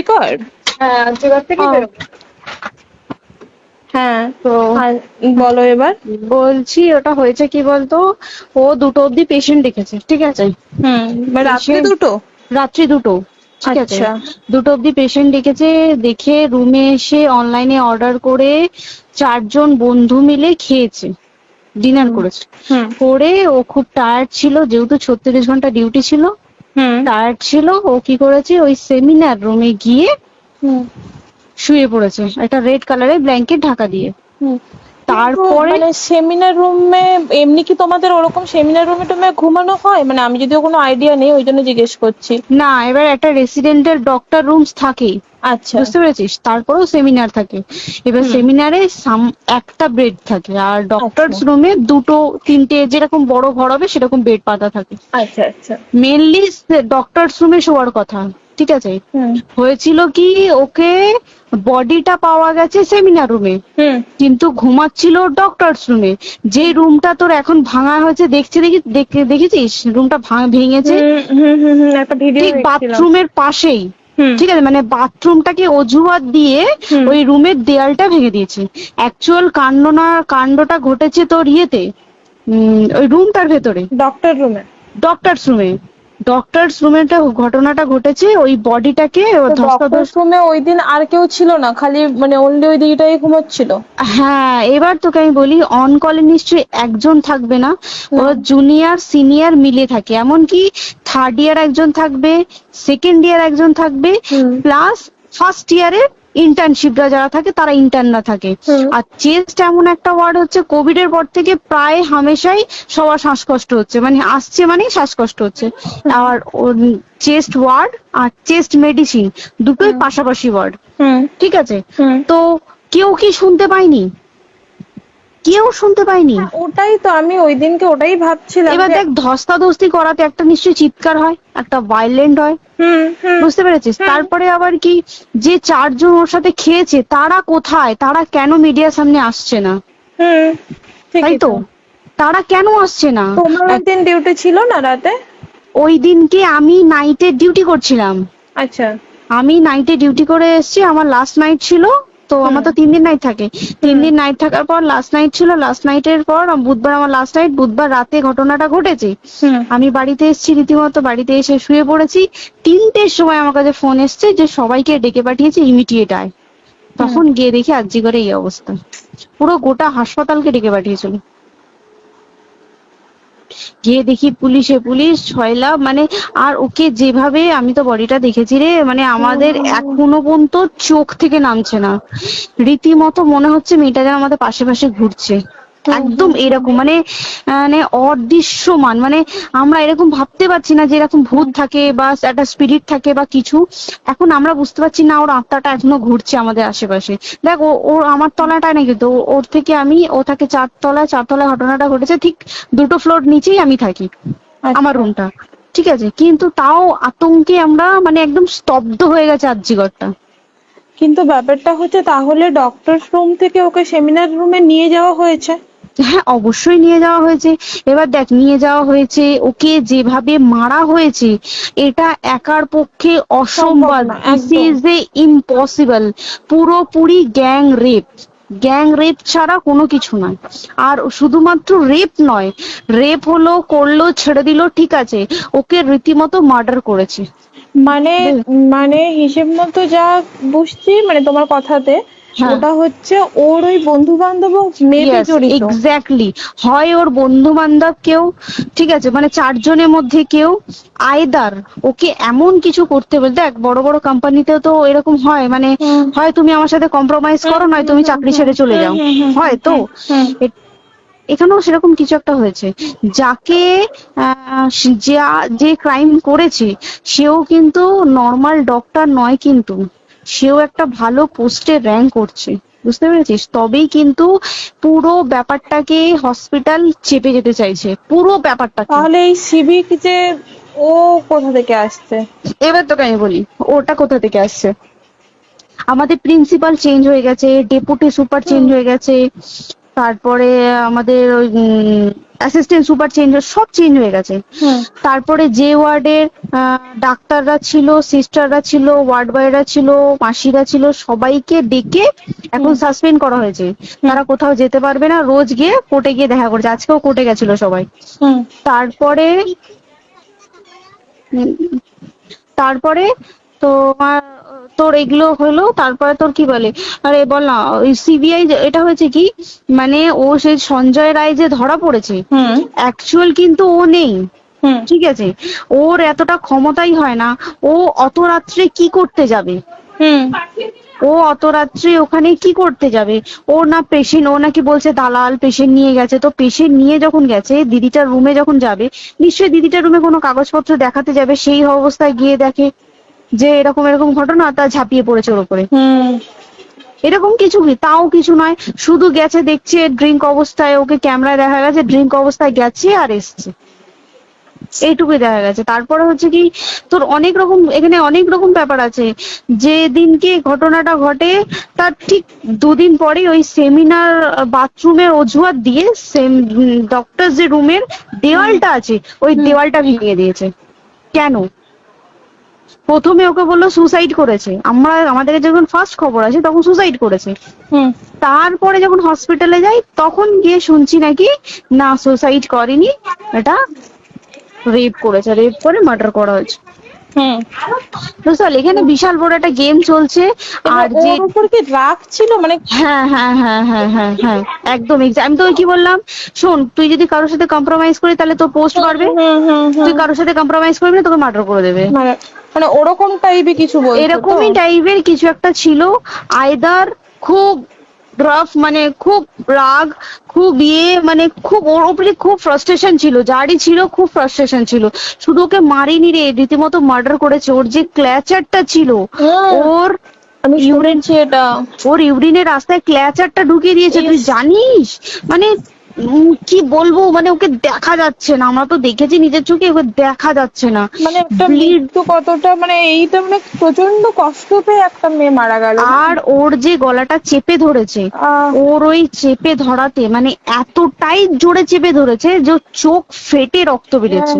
আরজিকর? হ্যাঁ আর্যিকর থেকে বেরোবো। হ্যাঁ, তো বলো এবার। বলছি ওটা হয়েছে কি বলতো, ও 2টো অব্দি পেশেন্ট দেখেছে, ঠিক আছে? রাত্রি Patient- 2টো? রাত্রি 2টো, ঠিক আছে। আচ্ছা। 2টো অব্দি পেশেন্ট ডেকেছে, দেখে রুমে এসে অনলাইনে অর্ডার করে 4জন বন্ধু মিলে খেয়েছে, ডিনার হুম করেছে। হুম করে ও খুব টায়ার্ড ছিল, যেহেতু 36 ঘন্টা ডিউটি ছিল, হুম টায়ার্ড ছিল। ও কি করেছে, ওই সেমিনার রুমে গিয়ে হুম শুয়ে পড়েছে একটা রেড কালারের ব্ল্যাঙ্কেট ঢাকা দিয়ে। হুম। কিন্তু তারপরে মানে সেমিনার রুমে এমনি কি তোমাদের ওরকম সেমিনার রুমে টুমে ঘুমানো হয়? মানে আমি যদিও কোনো আইডিয়া নেই, ওই জন্য জিজ্ঞেস করছি। না, এবার একটা রেসিডেন্টের ডক্টর রুমস থাকেই, আচ্ছা। বুঝতে পেরেছিস? তারপরেও সেমিনার থাকে। এবার হুম। সেমিনারে একটা বেড থাকে, আর আচ্ছা ডক্টরস রুমে 2টো 3টে যেরকম বড় ঘর হবে সেরকম বেড পাতা থাকে। আচ্ছা আচ্ছা। মেনলি ডক্টরস রুমে শোয়ার কথা, ঠিক আছে? হুম হয়েছিল কি, ওকে বডিটা পাওয়া গেছে সেমিনার রুমে, হুম কিন্তু ঘুমাচ্ছিল ডক্টরস রুমে। যে রুমটা তোর এখন ভাঙা হয়েছে, দেখেছিস রুমটা ভেঙেছে, হুম হুম হুম হুম, একটা ভিডিও ঠিক দেখছিলাম। বাথরুমের পাশেই, হুম ঠিক আছে? মানে বাথরুমটাকে অজুহাত দিয়ে হুম ওই রুমের দেয়ালটা ভেঙে দিয়েছে। অ্যাকচুয়াল কাণ্ডটা ঘটেছে তোর ইয়েতে, ওই রুমটার ভেতরে, ডক্টর রুমে। ডক্টরস রুমে। ডক্টরস রুমে ঘটনাটা ঘটেছে, ওই বডিটাকে তো ডক্টর ধস্তাধস্তি। রুমে ওই দিন আর কেউ ছিল না, খালি মানে অনলি ওই দিকটাই ঘুমোচ্ছিল? হ্যাঁ, এবার তোকে আমি বলি, অন কলে নিশ্চয়ই একজন থাকবে না, না। ওরা জুনিয়র সিনিয়র মিলে থাকে। এমনকি থার্ড ইয়ার একজন থাকবে, সেকেন্ড ইয়ার একজন থাকবে, হুম প্লাস ফার্স্ট ইয়ারের ইন্টার্নশিপরা যারা থাকে তারা ইন্টার্নরা থাকে। হুম আর চেস্ট এমন একটা ওয়ার্ড হচ্ছে, কোভিড এর পর থেকে প্রায় হামেশাই সবার শ্বাসকষ্ট হচ্ছে, মানে আসছে মানে শ্বাসকষ্ট হচ্ছে। হুম আর চেস্ট ওয়ার্ড আর চেস্ট মেডিসিন দুটোই হুম পাশাপাশি ওয়ার্ড, হুম ঠিক আছে? হুম। তো কেউ কি শুনতে পায়নি? কেউ শুনতে পায়নি। ওটাই তো আমি ওই দিনকে ওটাই ভাবছিলাম এবার যে। দেখ, ধস্তাধস্তি করাতে একটা নিশ্চয়ই চিৎকার হয়, একটা ভাইলেন্ট হয়, হুম হুম বুঝতে পেরেছিস? হুম তারপরে আবার কি, যে 4জন ওর সাথে খেয়েছে তারা কোথায়, তারা কেন মিডিয়ার সামনে আসছে না? হুম। তাই ঠিকই তো, তো। তারা কেন আসছে না? তোমার ওই দিন ডিউটি ছিল না রাতে? ওই দিনকে আমি নাইটে ডিউটি করছিলাম, আচ্ছা। আমি নাইটে ডিউটি করে এসেছি, আমার লাস্ট নাইট ছিল। তো হুম আমার তো 3 দিন নাইট থাকে, তিন হুম দিন নাইট থাকার পর লাস্ট নাইট ছিল, লাস্ট নাইটের পর বুধবার আমার লাস্ট নাইট, বুধবার রাতে ঘটনাটা ঘটেছে। হুম আমি বাড়িতে এসেছি, রীতিমতো বাড়িতে এসে শুয়ে পড়েছি। 3টের সময় আমার কাছে ফোন এসছে যে সবাইকে ডেকে পাঠিয়েছে, ইমিডিয়েট আয়। হুম। তখন গিয়ে দেখি আরজিকরে এই অবস্থা, পুরো গোটা হাসপাতালকে ডেকে পাঠিয়েছিল। গিয়ে দেখি পুলিশ ছয়লা, মানে আর ওকে যেভাবে, আমি তো বডিটা দেখেছি রে, মানে আমাদের এখনো পর্যন্ত চোখ থেকে নামছে না। রীতিমতো মনে হচ্ছে মেয়েটা যেন আমাদের পাশে পাশে ঘুরছে, একদম এরকম, মানে মানে অদৃশ্যমান। মানে আমরা এরকম ভাবতে পারছি না যে এরকম ভূত থাকে বা একটা স্পিরিট থাকে বা কিছু। এখন আমরা বুঝতে পারছি না, ওর আত্মাটা এখনো ঘুরছে আমাদের আশেপাশে। দেখ, ও আমার তলাটায় না, কিন্তু ওর থেকে ও থাকে 4তলায়, 4তলায় ঘটনাটা ঘটেছে, ঠিক 2টো ফ্লোর নিচেই আমি থাকি, আমার আচ্ছা। রুমটা, ঠিক আছে? কিন্তু তাও আতঙ্কে আমরা মানে একদম স্তব্ধ হয়ে গেছে আরজিকরটা। কিন্তু ব্যাপারটা হচ্ছে, তাহলে ডক্টর রুম থেকে ওকে সেমিনার রুমে নিয়ে যাওয়া হয়েছে? হ্যাঁ, অবশ্যই নিয়ে যাওয়া হয়েছে। এবার দেখ, নিয়ে যাওয়া হয়েছে, ওকে যেভাবে মারা হয়েছে এটা একার পক্ষে সম্ভব অসম্ভব, না দিস একদম। Is a impossible. পুরোপুরি গ্যাং রেপ, গ্যাং রেপ ছাড়া কোনো কিছু নয়। আর শুধুমাত্র রেপ নয়, রেপ হলো, করলো, ছেড়ে দিল, ঠিক আছে, ওকে রীতিমতো মার্ডার করেছে। মানে মানে হিসেব মতো যা বুঝছি মানে তোমার কথাতে, হ্যাঁ, ওটা হচ্ছে ওর ওই বন্ধু বান্ধব মেবি ইয়েস, জড়িত। এক্স্যাক্টলি। হয় ওর বন্ধু বান্ধব কেউ, ঠিক আছে, মানে 4জনের মধ্যে কেউ, আইদার ওকে এমন কিছু করতে বলে। দেখ, বড় বড় কোম্পানিতেও তো এরকম হয়, মানে হুম হয় তুমি আমার সাথে কম্প্রোমাইজ হুম করো, নয় হুম তুমি হুম চাকরি হুম ছেড়ে চলে হুম যাও, হুম হুম হয় তো? হুম হুম এখানেও সেরকম কিছু একটা হয়েছে। যাকে যে ক্রাইম করেছে সেও কিন্তু নর্মাল ডক্টর নয়, কিন্তু সেও একটা ভালো পোস্টে র্যাঙ্ক করছে, বুঝতে পেরেছিস? তবেই কিন্তু পুরো ব্যাপারটাকে হসপিটাল চেপে যেতে চাইছে, পুরো ব্যাপারটাকে। তাহলে এই সিভিক যে, ও কোথা থেকে আসছে? এবার তোকে আমি বলি ওটা কোথা থেকে আসছে। আমাদের প্রিন্সিপাল চেঞ্জ হয়ে গেছে, ডেপুটি সুপার চেঞ্জ হুম হয়ে গেছে, তারপরে আমাদের ওই অ্যাসিস্ট্যান্ট সুপার চেঞ্জ, সব চেঞ্জ হয়ে গেছে। হুম তারপরে যে ওয়ার্ডের ডাক্তাররা ছিল, সিস্টাররা ছিল, ওয়ার্ড বয়রা ছিল, মাসিরা ছিল, সবাইকে ডেকে এখন সাসপেন্ড করা হয়েছে। তারা কোথাও যেতে পারবে না, রোজ গিয়ে কোর্টে গিয়ে দেখা করছে। আজকেও কোর্টে গেছিল সবাই। হুম তারপরে উম, তারপরে তোমার তোর এগুলো হলো, তারপরে তোর কি বলে, আরে বল না, ওই সিবিআই এটা হয়েছে কি, মানে ও সেই সঞ্জয় রায় যে ধরা পড়েছে, হুম অ্যাকচুয়াল কিন্তু ও নেই, হুম ঠিক আছে? ওর এতটা ক্ষমতাই হয় না। ও অত রাত্রে কি করতে যাবে? হুম ও অত রাত্রে ওখানে কি করতে যাবে? ও না পেশেন্ট, ও নাকি বলছে দালাল পেশেন্ট নিয়ে গেছে। তো পেশেন্ট নিয়ে যখন গেছে, দিদিটার রুমে যখন যাবে, নিশ্চয়ই দিদিটার রুমে কোনো কাগজপত্র দেখাতে যাবে। সেই অবস্থায় গিয়ে দেখে যে এরকম এরকম ঘটনা, তা ঝাঁপিয়ে পড়েছে ওর উপরে। হুম এরকম কিছু কি, তাও কিছু নয়, শুধু গেছে, দেখছে ড্রিঙ্ক অবস্থায়, ওকে ক্যামেরায় দেখা গেছে ড্রিঙ্ক অবস্থায় গেছে আর এসছে, এইটুকুই দেখা গেছে। তারপরে হচ্ছে কি, তোর অনেক রকম, এখানে অনেক রকম ব্যাপার আছে। যে দিনকে ঘটনাটা ঘটে তার ঠিক দুদিন পরে ওই সেমিনার বাথরুমের অজুহাত দিয়ে ডক্টর যে রুমের দেওয়ালটা আছে, ওই দেওয়ালটা ভেঙে দিয়েছে। কেন? প্রথমে ওকে বললো সুসাইড করেছে, আমাদের যখন ফার্স্ট খবর আছে তখন সুসাইড করেছে। হুম তারপরে যখন হসপিটালে যাই তখন গিয়ে শুনছি নাকি না, সুসাইড করেনি, এটা রেপ করেছে, রেপ করে মার্ডার করা হয়েছে। হুম বুঝতে পারলি, এখানে বিশাল বড় একটা গেম চলছে। আর যে ওর উপর কি রাগ ছিল মানে? হ্যাঁ হ্যাঁ হ্যাঁ হ্যাঁ হ্যাঁ হ্যাঁ, একদম আমি তোকে কি বললাম, শোন, তুই যদি কারোর সাথে কম্প্রোমাইজ করি তাহলে তোর পোস্ট বাড়বে, হুম হুম তুই হুম কারোর সাথে কম্প্রোমাইজ করবি না, তোকে মার্ডার করে দেবে। মানে মানে ওরকম টাইপের কিছু বলছো তো? এরকমই টাইপের কিছু একটা ছিল। আইদার খুব রাফ, মানে খুব রাগ, খুব মানে খুব ওর উপরে খুব ফ্রাস্ট্রেশন ছিল, যারই ছিল খুব ফ্রাস্ট্রেশন ছিল। শুধু ওকে মারিনি রে, রীতিমতো মার্ডার করেছে। ওর যে ক্ল্যাচারটা ছিল, হুম, ওর আমি ইউরিন, শুনেছি এটা। ওর ইউরিনের রাস্তায় ক্ল্যাচারটা ঢুকিয়ে দিয়েছে, তুই ইস। জানিস? মানে কি বলবো, মানে ওকে দেখা যাচ্ছে না, আমরা তো দেখেছি নিজের চোখে, ওকে দেখা যাচ্ছে না। মানে একটা ব্লিড, মৃত্যু কতটা, মানে এইটা মানে প্রচন্ড কষ্ট পেয়ে একটা মেয়ে মারা গেল। আর ওর যে গলাটা চেপে ধরেছে, আহ, ওর ওই চেপে ধরাতে মানে এতটাই জোরে চেপে ধরেছে যে ওর চোখ ফেটে রক্ত বেরিয়েছে।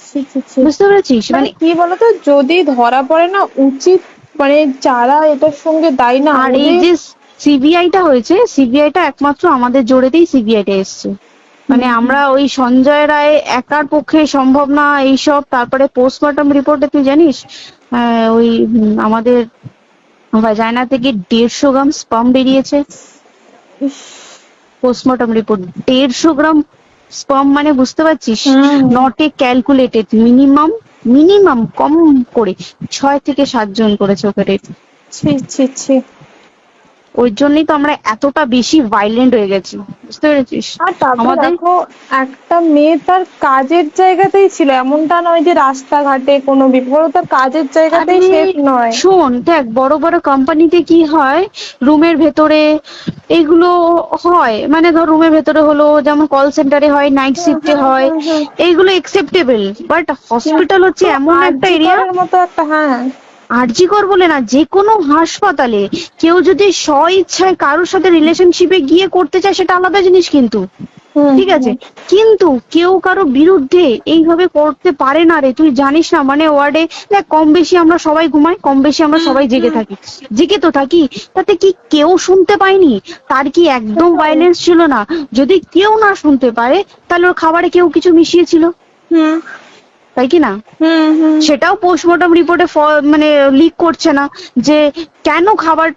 ছি, ছি, ছি। বুঝতে পেরেছিস? মানে মানে কি বলতো, যদি ধরা পড়ে না, উচিত মানে যারা এটার সঙ্গে দায়ী না, আর এই ওদের যে সিবিআইটা হয়েছে, সিবিআইটা একমাত্র আমাদের জোরেতেই সিবিআইটা এসছে। মানে আমরা ওই সঞ্জয় রায় একার পক্ষে সম্ভব না এইসব। তারপরে পোস্টমর্টম রিপোর্টে তুই জানিস, ওই আমাদের ভাজাইনা থেকে 150 গ্রাম স্পাম বেরিয়েছে। পোস্টমর্টম রিপোর্ট 150 গ্রাম স্পাম, মানে বুঝতে পারছিস? হুম। Not a calculated, minimum minimum কম করে 6 থেকে 7 জন করেছে ওকে রেপ। ছি ছি ছি। ওই জন্যই তো আমরা এতটা বেশি ভাইলেন্ট হয়ে গেছি, বুঝতে পেরেছিস? আর তারপর আমাদের দেখো, একটা মেয়ে তার কাজের জায়গাতেই ছিল, এমনটা নয় যে রাস্তাঘাটে কোনো বিপদ, তার কাজের জায়গাতেই আরে সেফ নয়। শোন, দেখ বড় বড় কোম্পানিতে কি হয়, রুমের ভেতরে এইগুলো হয়, মানে ধর রুমের ভেতরে হলো, যেমন কল সেন্টারে হয়, নাইট শিফটে হয়, এইগুলো একসেপ্টেবল। বাট হসপিটাল হচ্ছে এমন একটা আরজি এরিয়া, করের মতো একটা, হ্যাঁ। আরজিকর বলে না, যে কোনো হাসপাতালে কেউ যদি স্ব ইচ্ছায় কারোর সাথে রিলেশনশিপে গিয়ে করতে চায় সেটা আলাদা জিনিস, কিন্তু হুম, ঠিক আছে, কিন্তু কেউ কারো বিরুদ্ধে এইভাবে করতে পারে না রে। তুই জানিস না, মানে ওয়ার্ডে দেখ, কম বেশি আমরা সবাই ঘুমাই, কম বেশি আমরা সবাই জেগে থাকি, জেগে তো থাকি, তাতে কি কেউ শুনতে পায়নি? তার কি একদম ভায়োলেন্স ছিল না? যদি কেউ না শুনতে পারে, তাহলে ওর খাবারে কেউ কিছু মিশিয়েছিল, হুম তাই কি না? হুম হুম সেটাও পোস্টমর্টম রিপোর্টে মানে লিক করছে না, যে কেন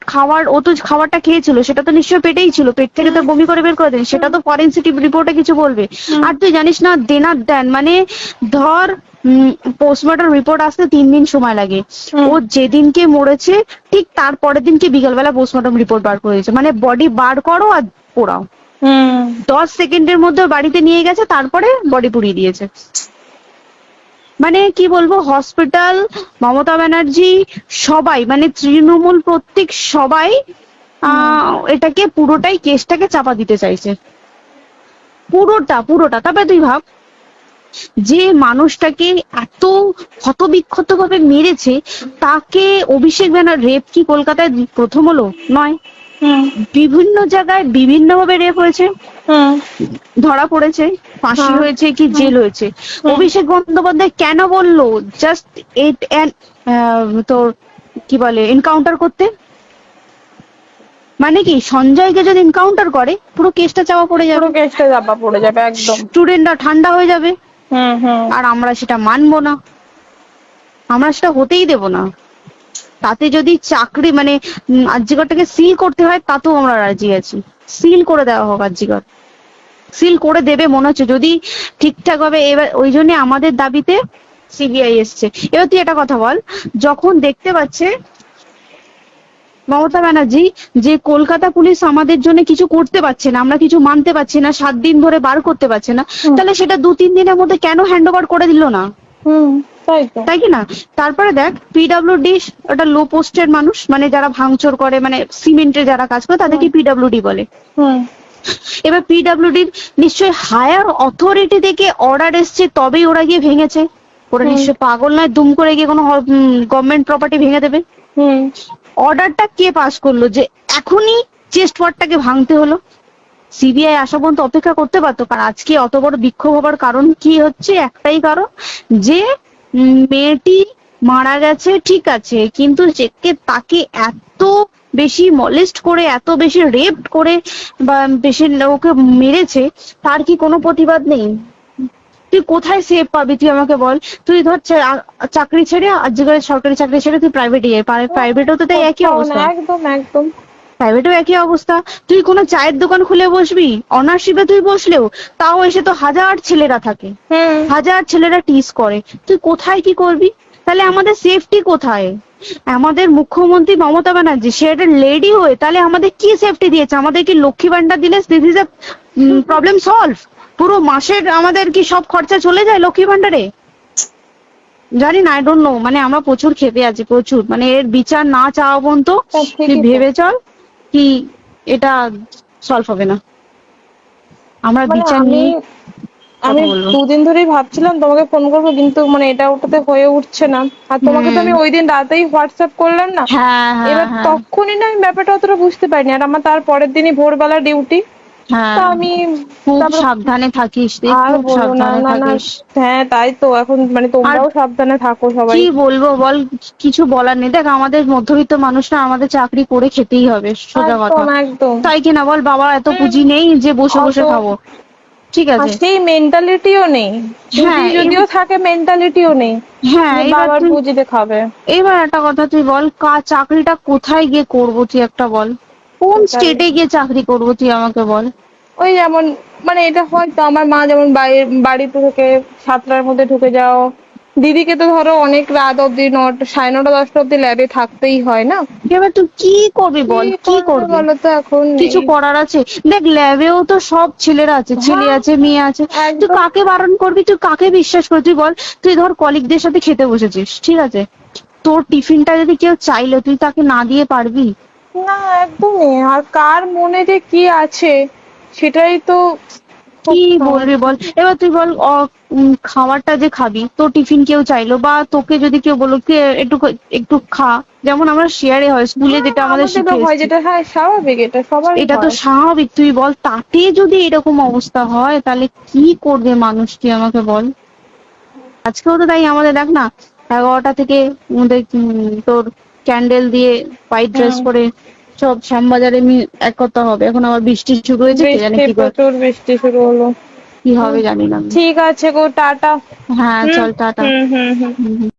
খাবার ও তো খাবারটা খেয়েছিল, সেটা তো নিশ্চয়ই পেটেই ছিল, পেট থেকে তো বমি করে বের করে দেন, সেটা তো ফরেনসিক রিপোর্টে কিছু বলবে। আর তুই জানিস না, দেনার দেন, মানে ধর পোস্টমর্টম রিপোর্ট আসতে 3 দিন সময় লাগে। ও যেদিনকে মরেছে ঠিক তার পরের দিনকে বিকালবেলা পোস্টমর্টম রিপোর্ট বার করে দিয়েছে, মানে বডি বার করো আর পোড়াও, হুম 10 সেকেন্ডের মধ্যে ওর বাড়িতে নিয়ে গেছে, তারপরে বডি পুড়িয়ে দিয়েছে। মানে কি বলবো, হসপিটাল, মমতা ব্যানার্জি, সবাই, মানে তৃণমূল প্রত্যেক সবাই এটাকে পুরোটাই, কেসটাকে চাপা দিতে চাইছে, পুরোটা। তবে তুই ভাব, যে মানুষটাকে এত ক্ষতবিক্ষত ভাবে মেরেছে, তাকে অভিষেক ব্যানার রেপ কি কলকাতায় প্রথম হলো? নয়। হুম বিভিন্ন জায়গায় বিভিন্ন ভাবে রেপ হয়েছে, হুম ধরা পড়েছে, ফাঁসি হ্যাঁ। হয়েছে কি জেল হয়েছে। অভিষেক বন্দ্যোপাধ্যায় কেন বললো জাস্ট এইট তোর কি বলে এনকাউন্টার করতে? মানে কি সঞ্জয়কে যদি এনকাউন্টার করে পুরো কেসটা চাপা পড়ে যাবে, পুরো কেসটা চাপা পড়ে যাবে একদম। স্টুডেন্টরা ঠান্ডা হয়ে যাবে, হুম। আর আমরা সেটা মানবো না, আমরা সেটা হতেই দেব না। তাতে যদি চাকরি মানে আরজিকরটাকে সিল করতে হয় তাতেও আমরা রাজি আছি, সিল করে দেওয়া হোক আরজিকর, সিল করে দেবে মনে হচ্ছে যদি ঠিকঠাক ভাবে। এবার ওই জন্য আমাদের দাবিতে সিবিআই এসছে। এবার তুই একটা কথা বল, যখন দেখতে পাচ্ছে মমতা ব্যানার্জি যে কলকাতা পুলিশ আমাদের জন্য কিছু করতে পারছে না, আমরা কিছু মানতে পারছি না, 7 দিন ধরে বার করতে পারছে না, তাহলে সেটা 2-3 দিনের মধ্যে কেন হ্যান্ড ওভার করে দিল না? তাই তো। তাই কি না? তারপরে দেখ পিডব্লিউডি ওটা লো পোস্টের মানুষ, মানে যারা ভাঙচুর করে, মানে সিমেন্টের যারা কাজ করে তাদেরকে পিডব্লিউডি বলে। এবার পিডব্লিউডির নিশ্চয়ই হায়ার অথরিটি থেকে অর্ডার এসছে তবেই ওরা গিয়ে ভেঙেছে। ওরা নিশ্চয়ই পাগল নয় দুম করে গিয়ে কোনো গভর্নমেন্ট প্রপার্টি ভেঙে দেবে। অর্ডারটা কে পাস করলো যে এখনই চেস্ট ওয়ার্ডটাকে ভাঙতে হলো? সিবিআই আসা পর্যন্ত অপেক্ষা করতে পারতো। কারণ আজকে অত বড় বিক্ষোভ হবার কারণ কি হচ্ছে? একটাই কারণ, যে মেয়েটি মারা গেছে ঠিক আছে, কিন্তু তাকে এত বেশি মলেস্ট করে, এত বেশি রেপ করে বা বেশি ওকে মেরেছে, তার কি কোনো প্রতিবাদ নেই? তুই কোথায় সেফ পাবি তুই আমাকে বল? তুই ধর চাকরি ছেড়ে, আজকের সরকারি চাকরি ছেড়ে তুই প্রাইভেটে যাই, প্রাইভেটেও তো তাই একই অবস্থা। একদম প্রাইভেটেও একই অবস্থা। তুই কোনো চায়ের দোকান খুলে বসবি, অনার্সশিপে তুই বসলেও তাও এসে তো হাজার ছেলেরা থাকে, হাজার ছেলেরা টিস করে, তুই কোথায় কি করবি? তাহলে আমাদের সেফটি কোথায়? আমাদের মুখ্যমন্ত্রী মমতা ব্যানার্জি সে একটা লেডি হয়ে তাহলে আমাদের কি সেফটি দিয়েছে? আমাদের কি লক্ষ্মী ভান্ডার দিলে this is a problem solve? পুরো মাসের আমাদের কি সব খরচা চলে যায় লক্ষ্মী ভান্ডারে? জানি না, আই ডোন্ট নো। মানে আমরা প্রচুর ক্ষেপে আছি, প্রচুর। মানে এর বিচার না চাওয়া পর্যন্ত তুই ভেবে চল কি এটা সলভ হবে না। আমরা বিচার নিয়ে আমি 2 দিন ধরেই ভাবছিলাম তোমাকে ফোন করবো, কিন্তু মানে এটা ওটাতে হয়ে উঠছে না। আর তোমাকে তো আমি ওই দিন রাতেই হোয়াটসঅ্যাপ করলাম না, এবার তখনই না আমি ব্যাপারটা অতটা বুঝতে পারিনি। আর আমার তার পরের দিনই ভোরবেলা ডিউটি, তা আমি খুব সাবধানে থাকিস, খুব সাবধানে থাকিস। হ্যাঁ তাই তো, এখন মানে তোমরাও সাবধানে থাকো সবাই। কি বলবো বল, কিছু বলার নেই। দেখ আমাদের মধ্যবিত্ত মানুষরা আমাদের চাকরি করে খেতেই হবে, সোজা কথা, তাই কিনা বল? বাবা এত পুঁজি নেই যে বসে বসে খাবো, ঠিক আছে? সেই মেন্টালিটিও নেই, যদিও থাকে মেন্টালিটিও নেই। হ্যাঁ বাবার পুঁজিতে খাবে। এবার একটা কথা তুই বল, চাকরিটা কোথায় গিয়ে করবো তুই একটা বল? কোন স্টেটে গিয়ে চাকরি করবো তুই আমাকে বল? ওই যেমন মানে এটা হয়তো আমার মা যেমন বাড়িতে থেকে 7টার মধ্যে ঢুকে যাও, দিদিকে তো ধরো অনেক রাত অব্দি 9:30 10টা অব্দি ল্যাবে থাকতেই হয় না। এবার তুই কি করবি বল? কি করবি বলো তো? এখন কিছু করার আছে? দেখ ল্যাবেও তো সব ছেলেরা আছে, ছেলে আছে মেয়ে আছে, তুই কাকে বারণ করবি? তুই কাকে বিশ্বাস করবি? তুই বল, তুই ধর কলিগদের সাথে খেতে বসেছিস, ঠিক আছে, তোর টিফিনটা যদি কেউ চাইলো তুই তাকে না দিয়ে পারবি? না একদমই। আর কার মনে যে কি আছে সেটাই তো কি বলবি বল? এবার তুই বল, খাবারটা যে খাবি, তোর টিফিন কেউ চাইলো বা তোকে যদি কেউ বললো একটু একটু খা, যেমন আমরা শেয়ারে হয় স্কুলে যেটা আমাদের শিখে এসেছি, স্বাভাবিক, এটা সবার, এটা তো স্বাভাবিক। তুই বল, তাতে যদি এরকম অবস্থা হয় তাহলে কি করবে মানুষ তুই আমাকে বল? আজকেও তো তাই আমাদের দেখ না, 11টা থেকে আমাদের তোর ক্যান্ডেল দিয়ে হোয়াইট ড্রেস পরে সব শ্যামবাজারে এক কথা হবে। এখন আবার বৃষ্টি শুরু হয়েছে, কে জানে কি প্রচুর বৃষ্টি শুরু হলো, কি হবে জানি না। ঠিক আছে গো, টাটা। হ্যাঁ চল টাটা। হুম।